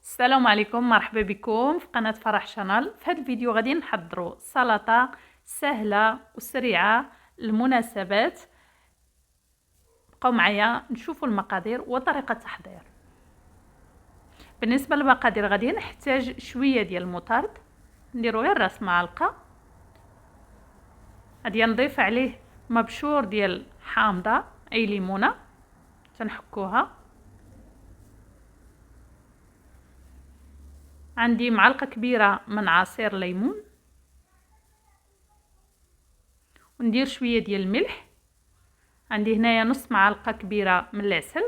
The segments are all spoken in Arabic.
السلام عليكم، مرحبا بكم في قناة فرح شانل. في هذا الفيديو غادي نحضروا سلطة سهلة وسريعة للمناسبات. بقاو معايا نشوفوا المقادير وطريقة التحضير. بالنسبة للمقادير غادي نحتاج شوية ديال المطارد، نديرو غير راس معلقة. غادي نضيف عليه مبشور ديال حامضة اي ليمونة تنحكوها. عندي معلقة كبيرة من عصير ليمون، وندير شوية ديال الملح. عندي هنايا نص معلقة كبيرة من العسل.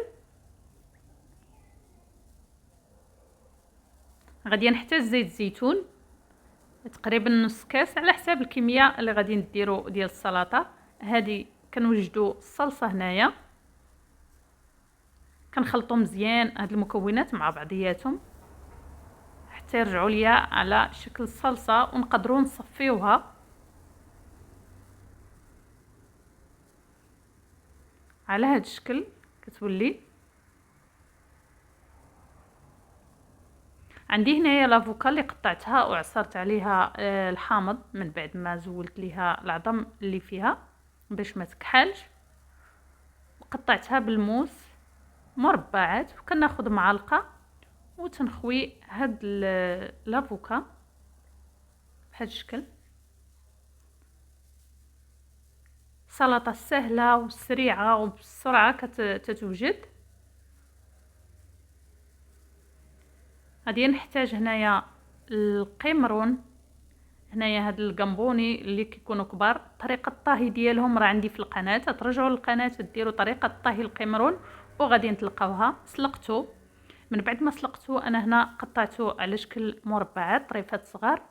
غادي نحتاج زيت الزيتون تقريبا نص كاس على حساب الكميه اللي غادي نديرو ديال السلطه. هذه كنوجدوا الصلصه هنايا، كنخلطوا مزيان هاد المكونات مع بعضياتهم حتى يرجعوا ليا على شكل الصلصه ونقدروا نصفيوها على هاد الشكل كتولي. عندي هنايا لافوكا اللي قطعتها وعصرت عليها الحامض من بعد ما زولت ليها العظم اللي فيها باش ما تكحلش، وقطعتها بالموس مربعات. وكناخذ معلقه وتنخوي هاد لافوكا بهذا الشكل. سلطه سهله وسريعه وبسرعه كتتوجد. غادي نحتاج هنايا القمرون، هنايا هاد القنبوني اللي كيكونوا كبار. طريقه الطهي ديالهم راه عندي في القناه، ترجعوا للقناه ديروا طريقه طهي القمرون وغادي نتلقاوها. سلقته، من بعد ما سلقته انا هنا قطعته على شكل مربعات طريفات صغار.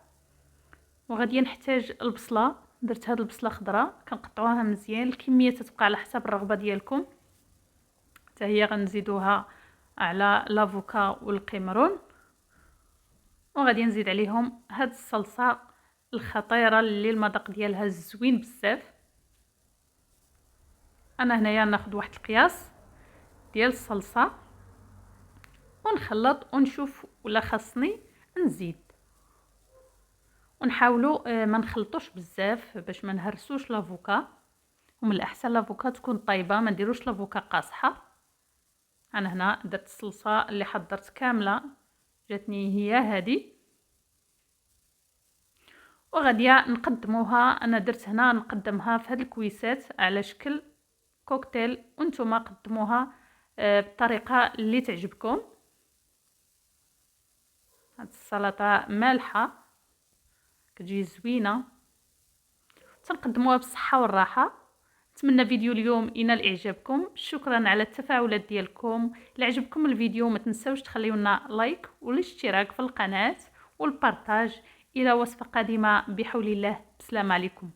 وغادي نحتاج البصله، درت هاد البصله خضراء كنقطعوها مزيان. الكميه تتبقى على حسب الرغبه ديالكم، حتى هي غنزيدوها على لافوكا والقمرون. وغادي نزيد عليهم هاد الصلصه الخطيره اللي المذاق ديالها زوين بزاف. انا هنايا ناخذ واحد القياس ديال الصلصه ونخلط ونشوف ولا خاصني نزيد. ونحاولوا ما نخلطوش بزاف باش ما نهرسوش لافوكا، ومن الاحسن لافوكا تكون طيبه، ما نديروش لافوكا قاصحه. انا هنا درت الصلصه اللي حضرت كامله جاتني هي هذه، وغادي نقدموها. انا درت هنا نقدمها في هاد الكويسات على شكل كوكتيل، وانتم قدموها بالطريقه اللي تعجبكم. هاد السلطه مالحه كتجي زوينه، تنقدموها بالصحه والراحه. نتمنى فيديو اليوم ينال اعجابكم. شكرا على التفاعلات ديالكم. الا عجبكم الفيديو ما تنساوش تخليو لنا لايك والاشتراك في القناه والبارطاج. الى وصفه قادمه بحول الله. السلام عليكم.